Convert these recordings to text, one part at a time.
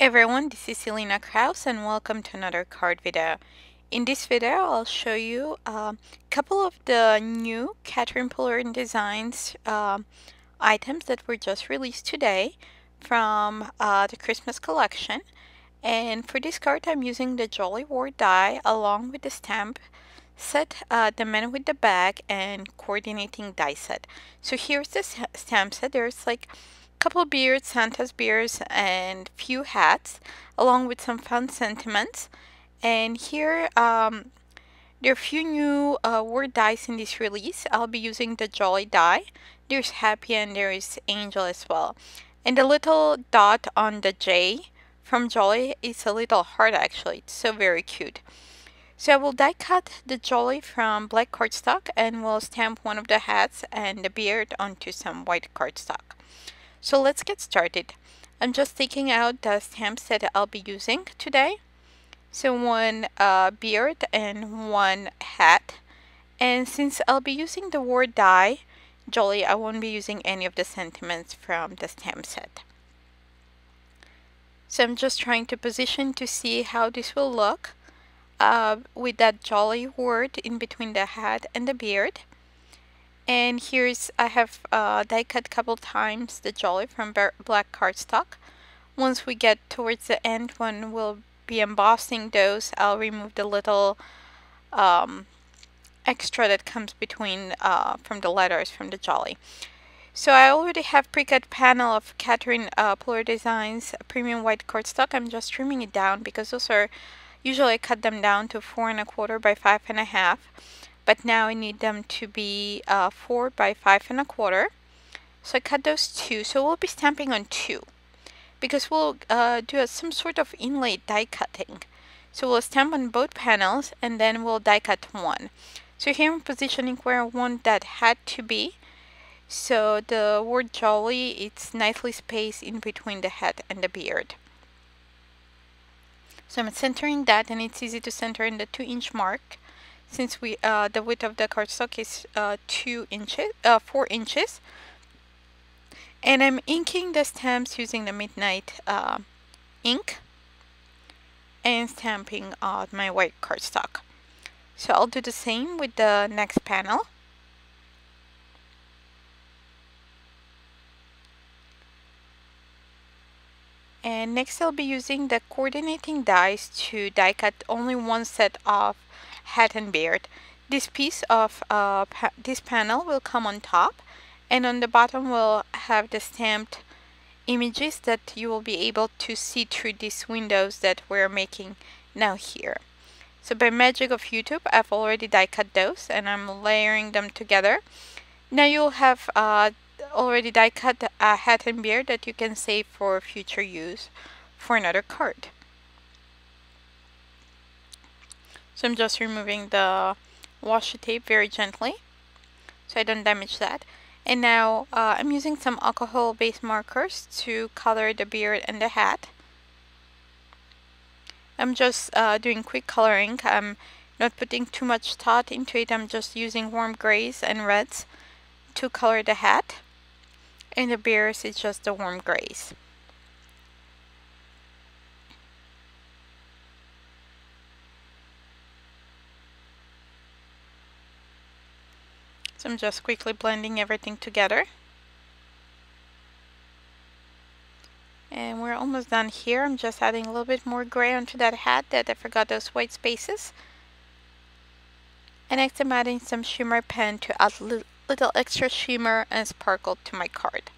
Everyone, this is Selena Kraus and welcome to another card video. In this video, I'll show you a couple of the new Catherine Puller Designs items that were just released today from the Christmas collection. And for this card, I'm using the Jolly War die along with the stamp set, the man with the bag, and coordinating die set. So here's the stamp set. There's like couple beards, Santa's beards, and few hats, along with some fun sentiments. And here there are a few new word dice in this release. I'll be using the Jolly die. There's Happy and there is Angel as well. And the little dot on the J from Jolly is a little heart actually. It's so very cute. So I will die cut the Jolly from black cardstock and will stamp one of the hats and the beard onto some white cardstock. So let's get started. I'm just taking out the stamps that I'll be using today. So one beard and one hat. And since I'll be using the word die, Jolly, I won't be using any of the sentiments from the stamp set. So I'm just trying to position to see how this will look with that Jolly word in between the hat and the beard. And here's, I have die cut a couple times the Jolly from black cardstock. Once we get towards the end when we'll be embossing those, I'll remove the little extra that comes between from the letters from the Jolly. So I already have pre-cut panel of Catherine Puller Designs premium white cardstock. I'm just trimming it down because those are, usually I cut them down to 4 1/4 by 5 1/2. But now I need them to be 4 by 5 1/4. So I cut those two. So we'll be stamping on 2 because we'll do some sort of inlay die cutting. So we'll stamp on both panels and then we'll die cut one. So here I'm positioning where I want that hat to be. So the word Jolly, it's nicely spaced in between the hat and the beard. So I'm centering that, and it's easy to center in the 2-inch mark, since we the width of the cardstock is 4 inches. And I'm inking the stamps using the Midnight ink and stamping on my white cardstock. So I'll do the same with the next panel. And next I'll be using the coordinating dies to die cut only one set of hat and beard. This piece of this panel will come on top, and on the bottom will have the stamped images that you will be able to see through these windows that we're making now here. So by magic of YouTube, I've already die cut those and I'm layering them together. Now you'll have already die cut a hat and beard that you can save for future use for another card. So I'm just removing the washi tape very gently so I don't damage that. And now I'm using some alcohol based markers to color the beard and the hat. I'm just doing quick coloring. I'm not putting too much thought into it. I'm just using warm grays and reds to color the hat. And the bears is just the warm grays. So I'm just quickly blending everything together. And we're almost done here. I'm just adding a little bit more gray onto that hat that I forgot those white spaces. And next I'm adding some shimmer pen to add little extra shimmer and sparkle to my card.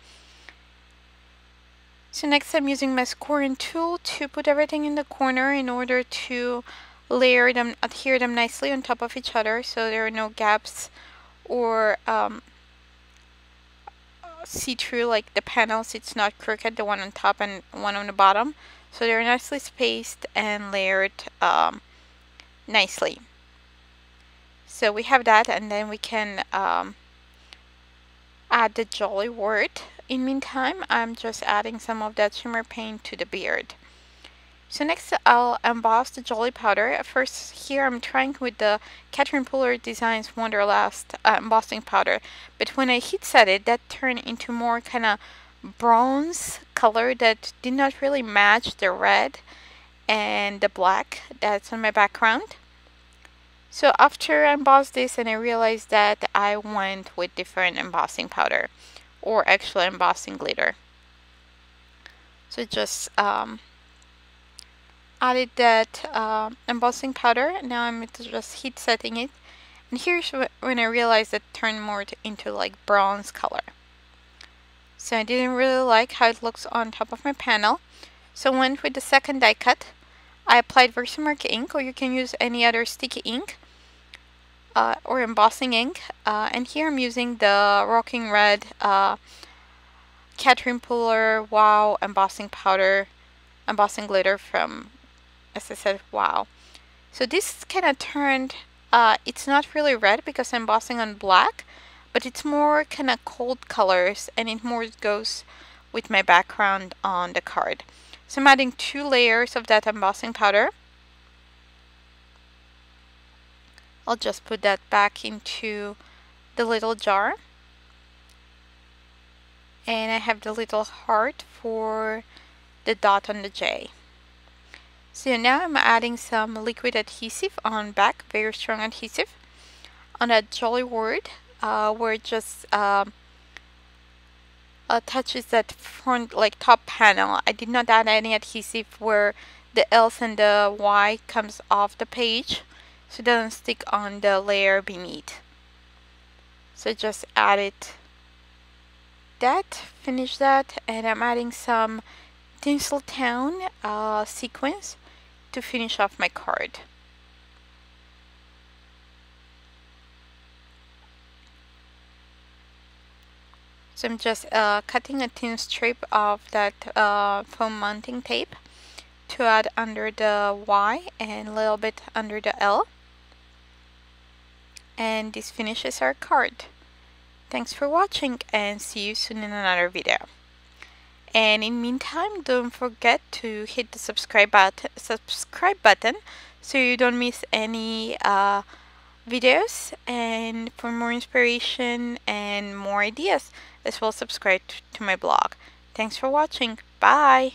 So next I'm using my scoring tool to put everything in the corner in order to layer them, adhere them nicely on top of each other so there are no gaps or see-through like the panels. It's not crooked, the one on top and one on the bottom. So they're nicely spaced and layered nicely. So we have that, and then we can add the Jolly word. In meantime, I'm just adding some of that shimmer paint to the beard. So next I'll emboss the Jolly powder. First here I'm trying with the Catherine Puller Designs Wonderlust embossing powder. But when I heat set it, that turned into more kind of bronze color that did not really match the red and the black that's on my background. So after I embossed this and I realized that I went with different embossing powder or actual embossing glitter. So just added that embossing powder. Now I'm just heat setting it. And here's when I realized it turned more into like bronze color. So I didn't really like how it looks on top of my panel. So I went with the second die cut. I applied Versamark ink, or you can use any other sticky ink or embossing ink. And here I'm using the Rockin Red Caterpillar Wow embossing powder, embossing glitter from, as I said, Wow. So this kind of turned, it's not really red because I'm embossing on black, but it's more kind of cold colors and it more goes with my background on the card. So I'm adding 2 layers of that embossing powder. I'll just put that back into the little jar. And I have the little heart for the dot on the J. So now I'm adding some liquid adhesive on back, very strong adhesive, on that jolly word where it just touches that front, like top panel. I did not add any adhesive where the L's and the Y comes off the page, so it doesn't stick on the layer beneath. So just added that, finish that, and I'm adding some Tinseltown sequins to finish off my card. So I'm just cutting a thin strip of that foam mounting tape to add under the Y and a little bit under the L. And this finishes our card. Thanks for watching and see you soon in another video. And in the meantime, don't forget to hit the subscribe button so you don't miss any videos. And for more inspiration and more ideas, as well, subscribe to my blog. Thanks for watching. Bye!